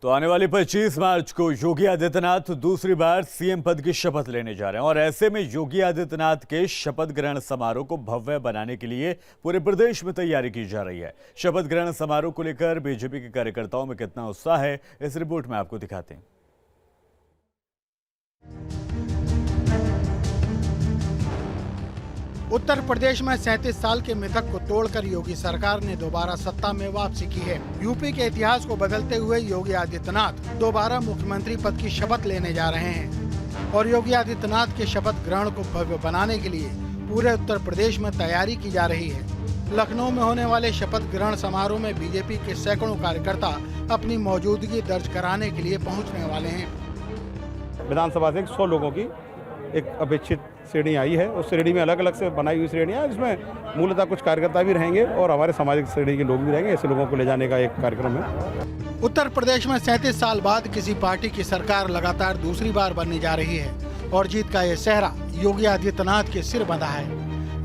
तो आने वाली 25 मार्च को योगी आदित्यनाथ दूसरी बार सीएम पद की शपथ लेने जा रहे हैं और ऐसे में योगी आदित्यनाथ के शपथ ग्रहण समारोह को भव्य बनाने के लिए पूरे प्रदेश में तैयारी की जा रही है। शपथ ग्रहण समारोह को लेकर बीजेपी के कार्यकर्ताओं में कितना उत्साह है, इस रिपोर्ट में आपको दिखाते हैं। उत्तर प्रदेश में 37 साल के मिथक को तोड़कर योगी सरकार ने दोबारा सत्ता में वापसी की है। यूपी के इतिहास को बदलते हुए योगी आदित्यनाथ दोबारा मुख्यमंत्री पद की शपथ लेने जा रहे हैं और योगी आदित्यनाथ के शपथ ग्रहण को भव्य बनाने के लिए पूरे उत्तर प्रदेश में तैयारी की जा रही है। लखनऊ में होने वाले शपथ ग्रहण समारोह में बीजेपी के सैकड़ों कार्यकर्ता अपनी मौजूदगी दर्ज कराने के लिए पहुँचने वाले हैं। विधानसभा से 100 लोगों की एक अपेक्षित श्रेणी आई है। उस श्रेणी में अलग अलग से बनाई हुई श्रेणियाँ, जिसमें मूलतः कुछ कार्यकर्ता भी रहेंगे और हमारे सामाजिक श्रेणी के लोग भी रहेंगे। ऐसे लोगों को ले जाने का एक कार्यक्रम है। उत्तर प्रदेश में 37 साल बाद किसी पार्टी की सरकार लगातार दूसरी बार बनने जा रही है और जीत का ये सेहरा योगी आदित्यनाथ के सिर बंधा है।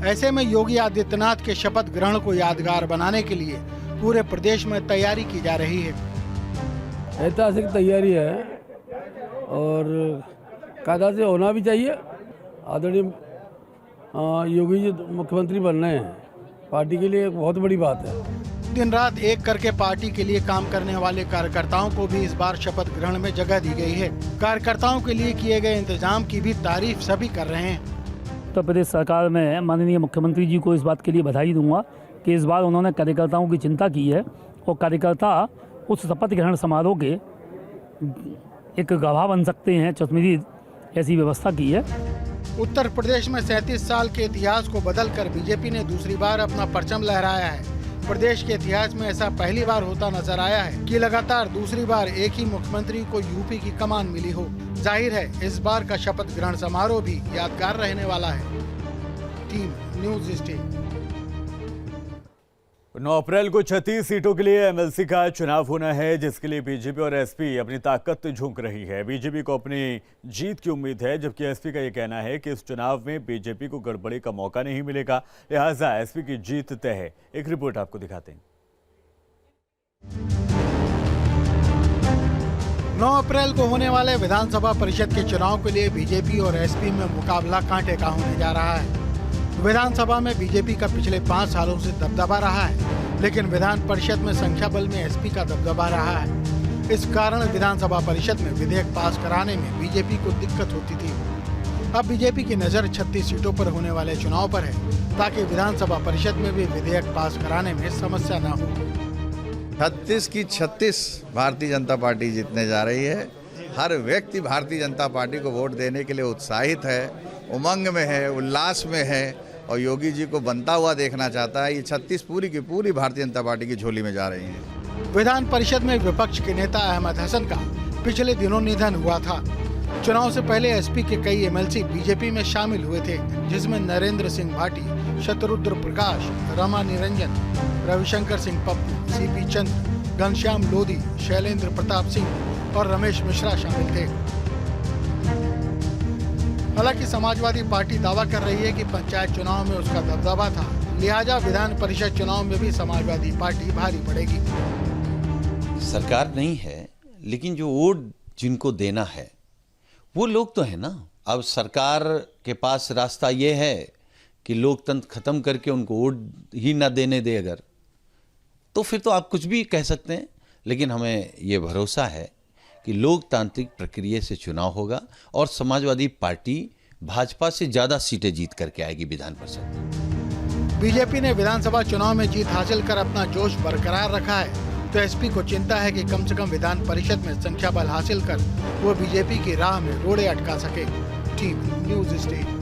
ऐसे में योगी आदित्यनाथ के शपथ ग्रहण को यादगार बनाने के लिए पूरे प्रदेश में तैयारी की जा रही है। ऐतिहासिक तैयारी है और कायदा से होना भी चाहिए। आदरणीय योगी जी मुख्यमंत्री बन रहे हैं, पार्टी के लिए एक बहुत बड़ी बात है। दिन रात एक करके पार्टी के लिए काम करने वाले कार्यकर्ताओं को भी इस बार शपथ ग्रहण में जगह दी गई है। कार्यकर्ताओं के लिए किए गए इंतजाम की भी तारीफ सभी कर रहे हैं। उत्तर प्रदेश सरकार में माननीय मुख्यमंत्री जी को इस बात के लिए बधाई दूंगा कि इस बार उन्होंने कार्यकर्ताओं की चिंता की है और कार्यकर्ता उस शपथ ग्रहण समारोह के एक गवाह बन सकते हैं, चश्मदीद ऐसी व्यवस्था की है। उत्तर प्रदेश में 37 साल के इतिहास को बदलकर बीजेपी ने दूसरी बार अपना परचम लहराया है। प्रदेश के इतिहास में ऐसा पहली बार होता नजर आया है कि लगातार दूसरी बार एक ही मुख्यमंत्री को यूपी की कमान मिली हो। जाहिर है इस बार का शपथ ग्रहण समारोह भी यादगार रहने वाला है। Team news state. 9 अप्रैल को 36 सीटों के लिए एमएलसी का चुनाव होना है, जिसके लिए बीजेपी और एसपी अपनी ताकत झोंक रही है। बीजेपी को अपनी जीत की उम्मीद है, जबकि एसपी का ये कहना है कि इस चुनाव में बीजेपी को गड़बड़ी का मौका नहीं मिलेगा, लिहाजा एसपी की जीत तय है। एक रिपोर्ट आपको दिखाते हैं। 9 अप्रैल को होने वाले विधानसभा परिषद के चुनाव के लिए बीजेपी और एसपी में मुकाबला कांटे का होने जा रहा है। विधानसभा में बीजेपी का पिछले 5 सालों से दबदबा रहा है, लेकिन विधान परिषद में संख्या बल में एसपी का दबदबा रहा है। इस कारण विधानसभा परिषद में विधेयक पास कराने में बीजेपी को दिक्कत होती थी। अब बीजेपी की नजर 36 सीटों पर होने वाले चुनाव पर है, ताकि विधानसभा परिषद में भी विधेयक पास कराने में समस्या न हो। 36 की 36 भारतीय जनता पार्टी जीतने जा रही है। हर व्यक्ति भारतीय जनता पार्टी को वोट देने के लिए उत्साहित है, उमंग में है, उल्लास में है और योगी जी को बनता हुआ देखना चाहता है। ये 36 पूरी की पूरी भारतीय जनता पार्टी की झोली में जा रही हैं। विधान परिषद में विपक्ष के नेता अहमद हसन का पिछले दिनों निधन हुआ था। चुनाव से पहले एसपी के कई एमएलसी बीजेपी में शामिल हुए थे, जिसमें नरेंद्र सिंह भाटी, शतरुद्र प्रकाश, रमा निरंजन, रविशंकर सिंह पप्पू, सीपी चंद्र, घनश्याम लोधी, शैलेंद्र प्रताप सिंह और रमेश मिश्रा शामिल थे। हालांकि समाजवादी पार्टी दावा कर रही है कि पंचायत चुनाव में उसका दबदबा था, लिहाजा विधान परिषद चुनाव में भी समाजवादी पार्टी भारी पड़ेगी। सरकार नहीं है, लेकिन जो वोट जिनको देना है वो लोग तो है ना। अब सरकार के पास रास्ता ये है कि लोकतंत्र खत्म करके उनको वोट ही ना देने दे, अगर तो फिर तो आप कुछ भी कह सकते हैं। लेकिन हमें ये भरोसा है कि लोकतांत्रिक प्रक्रिया से चुनाव होगा और समाजवादी पार्टी भाजपा से ज्यादा सीटें जीत करके आएगी विधान परिषद। बीजेपी ने विधानसभा चुनाव में जीत हासिल कर अपना जोश बरकरार रखा है, तो एसपी को चिंता है कि कम से कम विधान परिषद में संख्या बल हासिल कर वो बीजेपी की राह में रोड़े अटका सके। Team news state.